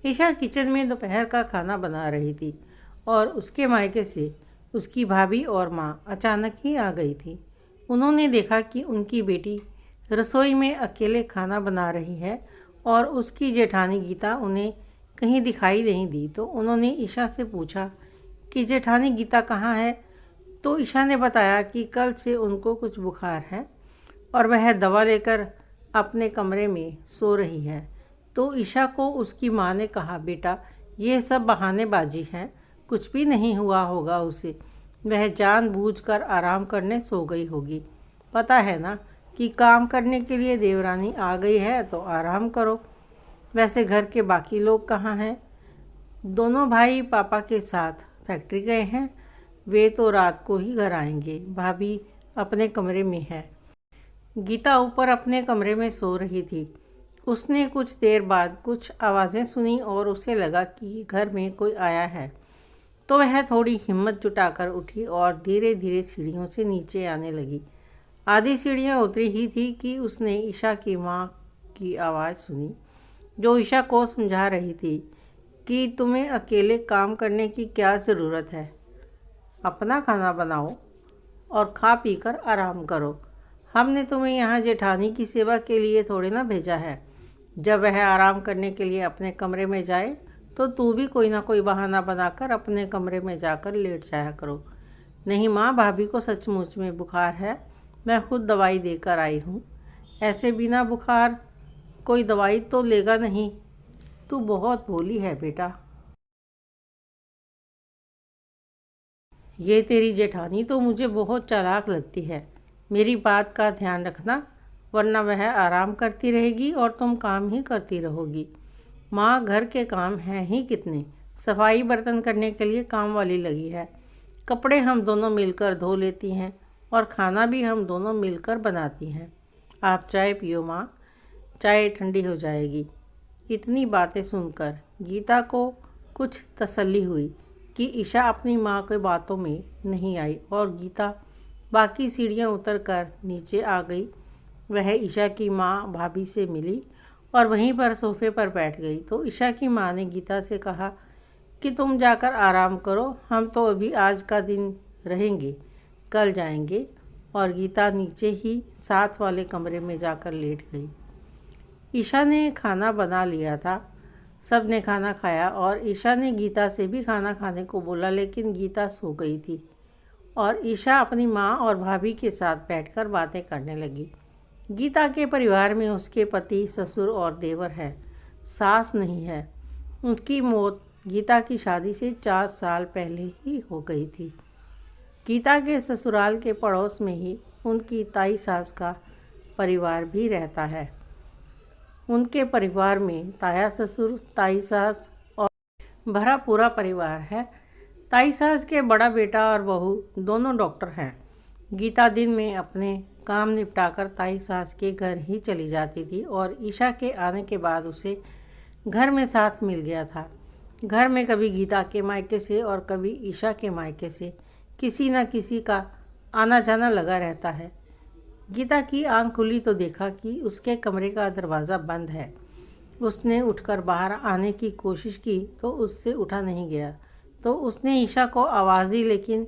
Isha kitchen में दोपहर का खाना बना रही थी और उसके मायके से उसकी भाभी और माँ अचानक ही आ गई थी। उन्होंने देखा कि उनकी बेटी रसोई में अकेले खाना बना रही है और उसकी जेठानी गीता उन्हें कहीं दिखाई नहीं दी। तो उन्होंने ईशा से पूछा कि जेठानी गीता कहाँ है। तो ईशा ने बताया कि कल से उनको कुछ बुखार है और वह दवा लेकर अपने कमरे में सो रही है। तो ईशा को उसकी माँ ने कहा, बेटा ये सब बहानेबाजी हैं, कुछ भी नहीं हुआ होगा उसे, वह जानबूझकर आराम करने सो गई होगी। पता है ना कि काम करने के लिए देवरानी आ गई है तो आराम करो। वैसे घर के बाकी लोग कहाँ हैं? दोनों भाई पापा के साथ फैक्ट्री गए हैं, वे तो रात को ही घर आएंगे। भाभी अपने कमरे में है। गीता ऊपर अपने कमरे में सो रही थी। उसने कुछ देर बाद कुछ आवाज़ें सुनी और उसे लगा कि घर में कोई आया है। तो वह थोड़ी हिम्मत जुटाकर उठी और धीरे धीरे सीढ़ियों से नीचे आने लगी। आधी सीढ़ियाँ उतरी ही थी कि उसने ईशा की माँ की आवाज़ सुनी, जो ईशा को समझा रही थी कि तुम्हें अकेले काम करने की क्या ज़रूरत है, अपना खाना बनाओ और खा पी कर आराम करो। हमने तुम्हें यहाँ जेठानी की सेवा के लिए थोड़े ना भेजा है। जब वह आराम करने के लिए अपने कमरे में जाए तो तू भी कोई ना कोई बहाना बनाकर अपने कमरे में जाकर लेट जाया करो। नहीं माँ, भाभी को सचमुच में बुखार है, मैं खुद दवाई देकर आई हूँ। ऐसे बिना बुखार कोई दवाई तो लेगा नहीं। तू बहुत भोली है बेटा। ये तेरी जेठानी तो मुझे बहुत चालाक लगती है। मेरी बात का ध्यान रखना, वरना वह आराम करती रहेगी और तुम काम ही करती रहोगी। माँ, घर के काम हैं ही कितने, सफाई बर्तन करने के लिए काम वाली लगी है, कपड़े हम दोनों मिलकर धो लेती हैं और खाना भी हम दोनों मिलकर बनाती हैं। आप चाय पियो माँ, चाय ठंडी हो जाएगी। इतनी बातें सुनकर गीता को कुछ तसल्ली हुई कि ईशा अपनी माँ के बातों में नहीं आई और गीता बाकी सीढ़ियाँ उतरकर नीचे आ गई। वह ईशा की माँ भाभी से मिली और वहीं पर सोफे पर बैठ गई। तो ईशा की माँ ने गीता से कहा कि तुम जाकर आराम करो, हम तो अभी आज का दिन रहेंगे, कल जाएंगे। और गीता नीचे ही साथ वाले कमरे में जाकर लेट गई। ईशा ने खाना बना लिया था। सब ने खाना खाया और ईशा ने गीता से भी खाना खाने को बोला, लेकिन गीता सो गई थी और ईशा अपनी माँ और भाभी के साथ बैठकर बातें करने लगी। गीता के परिवार में उसके पति, ससुर और देवर हैं, सास नहीं है। उनकी मौत गीता की शादी से 4 साल पहले ही हो गई थी। गीता के ससुराल के पड़ोस में ही उनकी ताई सास का परिवार भी रहता है। उनके परिवार में ताया ससुर, ताई सास और भरा पूरा परिवार है। ताई सास के बड़ा बेटा और बहू दोनों डॉक्टर हैं। गीता दिन में अपने काम निपटाकर ताई सास के घर ही चली जाती थी और ईशा के आने के बाद उसे घर में साथ मिल गया था। घर में कभी गीता के मायके से और कभी ईशा के मायके से किसी न किसी का आना जाना लगा रहता है। गीता की आंख खुली तो देखा कि उसके कमरे का दरवाज़ा बंद है। उसने उठकर बाहर आने की कोशिश की तो उससे उठा नहीं गया। तो उसने ईशा को आवाज़ दी, लेकिन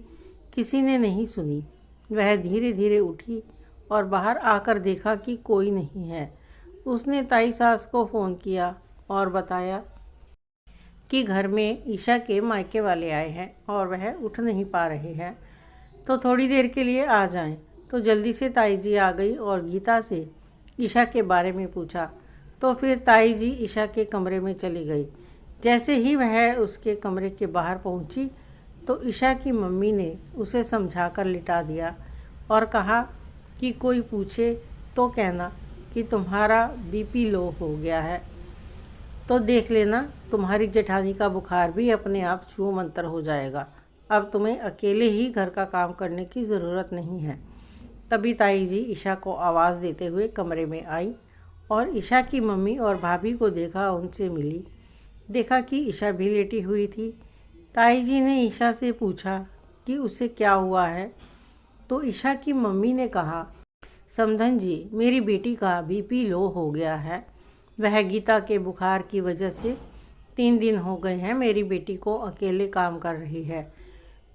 किसी ने नहीं सुनी। वह धीरे धीरे उठी और बाहर आकर देखा कि कोई नहीं है। उसने ताई सास को फ़ोन किया और बताया कि घर में ईशा के मायके वाले आए हैं और वह उठ नहीं पा रहे हैं, तो थोड़ी देर के लिए आ जाएं। तो जल्दी से ताई जी आ गई और गीता से ईशा के बारे में पूछा। तो फिर ताई जी ईशा के कमरे में चली गई। जैसे ही वह उसके कमरे के बाहर पहुंची तो ईशा की मम्मी ने उसे समझाकर लिटा दिया और कहा कि कोई पूछे तो कहना कि तुम्हारा बीपी लो हो गया है, तो देख लेना तुम्हारी जेठानी का बुखार भी अपने आप छू मंतर हो जाएगा। अब तुम्हें अकेले ही घर का काम करने की ज़रूरत नहीं है। तभी ताई जी ईशा को आवाज़ देते हुए कमरे में आई और ईशा की मम्मी और भाभी को देखा, उनसे मिली। देखा कि ईशा भी लेटी हुई थी। ताई जी ने ईशा से पूछा कि उसे क्या हुआ है। तो ईशा की मम्मी ने कहा, समधन जी, मेरी बेटी का बीपी लो हो गया है। वह गीता के बुखार की वजह से 3 दिन हो गए हैं मेरी बेटी को अकेले काम कर रही है,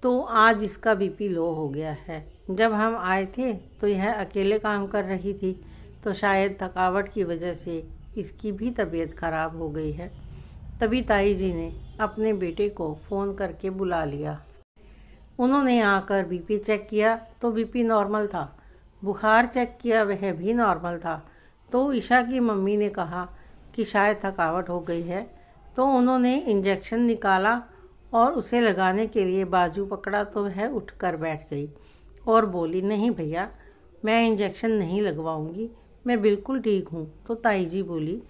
तो आज इसका बीपी लो हो गया है। जब हम आए थे तो यह अकेले काम कर रही थी, तो शायद थकावट की वजह से इसकी भी तबीयत ख़राब हो गई है। तभी ताई जी ने अपने बेटे को फ़ोन करके बुला लिया। उन्होंने आकर बीपी चेक किया तो बीपी नॉर्मल था। बुखार चेक किया, वह भी नॉर्मल था। तो ईशा की मम्मी ने कहा कि शायद थकावट हो गई है, तो उन्होंने इंजेक्शन निकाला और उसे लगाने के लिए बाजू पकड़ा तो वह उठकर बैठ गई और बोली, नहीं भैया, मैं इंजेक्शन नहीं लगवाऊंगी, मैं बिल्कुल ठीक हूँ। तो ताई जी बोली,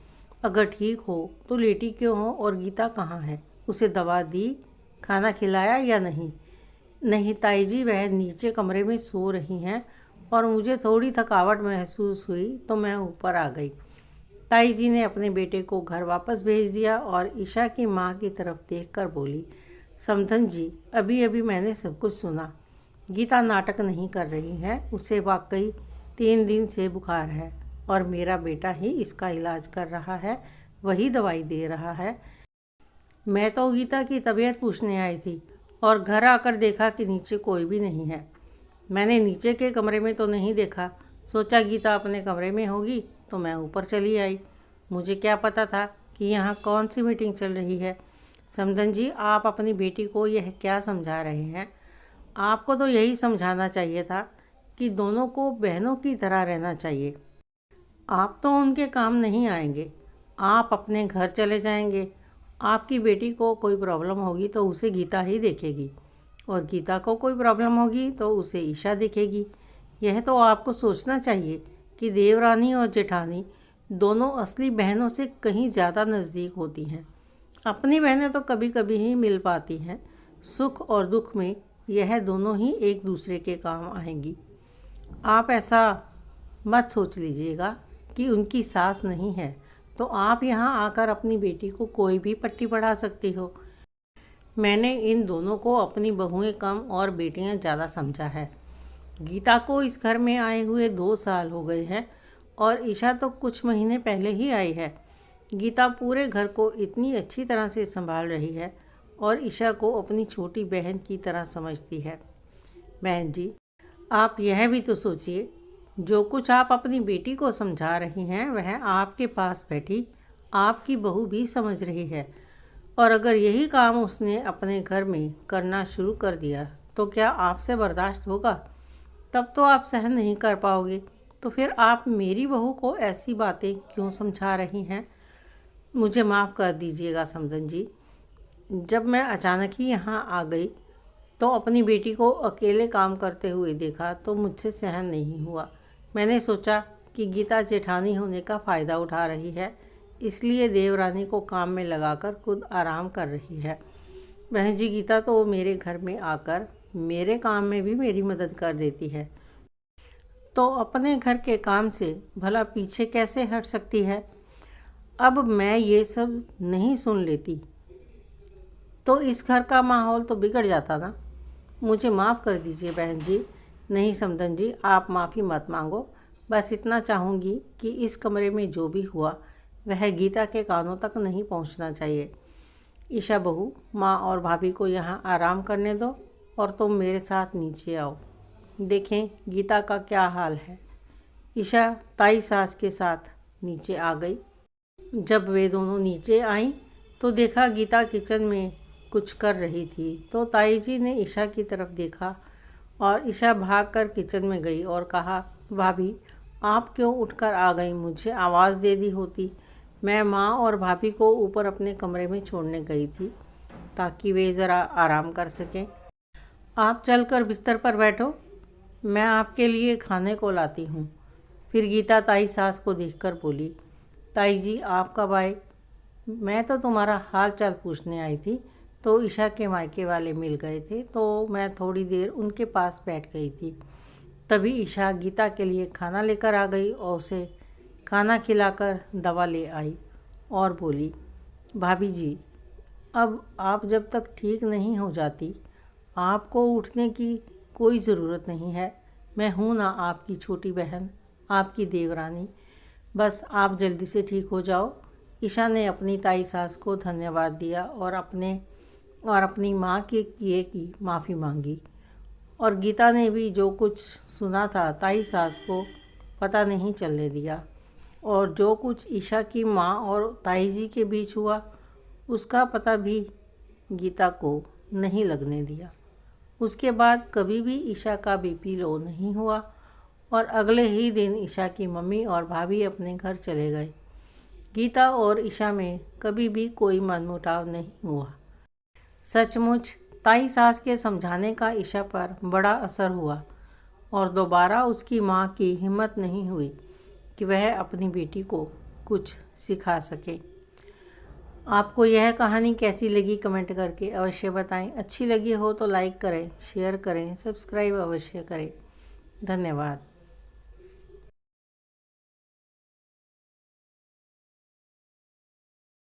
अगर ठीक हो तो लेटी क्यों हो और गीता कहाँ है? उसे दवा दी, खाना खिलाया या नहीं? नहीं ताई जी, वह नीचे कमरे में सो रही हैं और मुझे थोड़ी थकावट महसूस हुई तो मैं ऊपर आ गई। ताई जी ने अपने बेटे को घर वापस भेज दिया और ईशा की माँ की तरफ देखकर बोली, समधन जी, अभी अभी मैंने सब कुछ सुना। गीता नाटक नहीं कर रही है, उसे वाकई 3 दिन से बुखार है और मेरा बेटा ही इसका इलाज कर रहा है, वही दवाई दे रहा है। मैं तो गीता की तबीयत पूछने आई थी और घर आकर देखा कि नीचे कोई भी नहीं है। मैंने नीचे के कमरे में तो नहीं देखा, सोचा गीता अपने कमरे में होगी तो मैं ऊपर चली आई। मुझे क्या पता था कि यहाँ कौन सी मीटिंग चल रही है। समधन जी, आप अपनी बेटी को यह क्या समझा रहे हैं? आपको तो यही समझाना चाहिए था कि दोनों को बहनों की तरह रहना चाहिए। आप तो उनके काम नहीं आएंगे, आप अपने घर चले जाएंगे। आपकी बेटी को कोई प्रॉब्लम होगी तो उसे गीता ही देखेगी और गीता को कोई प्रॉब्लम होगी तो उसे ईशा देखेगी। यह तो आपको सोचना चाहिए कि देवरानी और जेठानी दोनों असली बहनों से कहीं ज़्यादा नज़दीक होती हैं। अपनी बहनें तो कभी कभी ही मिल पाती हैं, सुख और दुख में यह दोनों ही एक दूसरे के काम आएंगी। आप ऐसा मत सोच लीजिएगा कि उनकी सास नहीं है तो आप यहाँ आकर अपनी बेटी को कोई भी पट्टी पढ़ा सकती हो। मैंने इन दोनों को अपनी बहुएं कम और बेटियाँ ज़्यादा समझा है। गीता को इस घर में आए हुए 2 साल हो गए हैं और ईशा तो कुछ महीने पहले ही आई है। गीता पूरे घर को इतनी अच्छी तरह से संभाल रही है और ईशा को अपनी छोटी बहन की तरह समझती है। बहन जी, आप यह भी तो सोचिए, जो कुछ आप अपनी बेटी को समझा रही हैं वह आपके पास बैठी आपकी बहू भी समझ रही है। और अगर यही काम उसने अपने घर में करना शुरू कर दिया तो क्या आपसे बर्दाश्त होगा? तब तो आप सहन नहीं कर पाओगे। तो फिर आप मेरी बहू को ऐसी बातें क्यों समझा रही हैं? मुझे माफ़ कर दीजिएगा समधन जी। जब मैं अचानक ही यहाँ आ गई तो अपनी बेटी को अकेले काम करते हुए देखा तो मुझसे सहन नहीं हुआ। मैंने सोचा कि गीता जेठानी होने का फ़ायदा उठा रही है, इसलिए देवरानी को काम में लगाकर खुद आराम कर रही है। बहन जी, गीता तो मेरे घर में आकर मेरे काम में भी मेरी मदद कर देती है, तो अपने घर के काम से भला पीछे कैसे हट सकती है? अब मैं ये सब नहीं सुन लेती तो इस घर का माहौल तो बिगड़ जाता ना। मुझे माफ़ कर दीजिए बहन जी। नहीं समधन जी, आप माफ़ी मत मांगो। बस इतना चाहूँगी कि इस कमरे में जो भी हुआ वह गीता के कानों तक नहीं पहुँचना चाहिए। ईशा बहू, माँ और भाभी को यहाँ आराम करने दो और तुम मेरे साथ नीचे आओ, देखें गीता का क्या हाल है। ईशा ताई सास के साथ नीचे आ गई। जब वे दोनों नीचे आईं तो देखा गीता किचन में कुछ कर रही थी, तो ताई जी ने ईशा की तरफ देखा और ईशा भागकर किचन में गई और कहा, भाभी आप क्यों उठकर आ गई? मुझे आवाज़ दे दी होती। मैं माँ और भाभी को ऊपर अपने कमरे में छोड़ने गई थी ताकि वे ज़रा आराम कर सकें। आप चलकर बिस्तर पर बैठो, मैं आपके लिए खाने को लाती हूँ। फिर गीता ताई सास को देखकर बोली, ताई जी आप कब आए? मैं तो तुम्हारा हाल चाल पूछने आई थी। तो ईशा के मायके वाले मिल गए थे तो मैं थोड़ी देर उनके पास बैठ गई थी। तभी ईशा गीता के लिए खाना लेकर आ गई और उसे खाना खिलाकर दवा ले आई और बोली, भाभी जी अब आप जब तक ठीक नहीं हो जाती आपको उठने की कोई ज़रूरत नहीं है। मैं हूँ ना आपकी छोटी बहन, आपकी देवरानी। बस आप जल्दी से ठीक हो जाओ, ईशा ने अपनी ताई सास को धन्यवाद दिया और अपनी माँ के किए की माफ़ी मांगी। और गीता ने भी जो कुछ सुना था ताई सास को पता नहीं चलने दिया, और जो कुछ ईशा की माँ और ताई जी के बीच हुआ उसका पता भी गीता को नहीं लगने दिया। उसके बाद कभी भी ईशा का बीपी लो नहीं हुआ और अगले ही दिन ईशा की मम्मी और भाभी अपने घर चले गए। गीता और ईशा में कभी भी कोई मनमुटाव नहीं हुआ। सचमुच ताई सास के समझाने का ईशा पर बड़ा असर हुआ और दोबारा उसकी माँ की हिम्मत नहीं हुई कि वह अपनी बेटी को कुछ सिखा सके। आपको यह कहानी कैसी लगी कमेंट करके अवश्य बताएं। अच्छी लगी हो तो लाइक करें, शेयर करें, सब्सक्राइब अवश्य करें। धन्यवाद।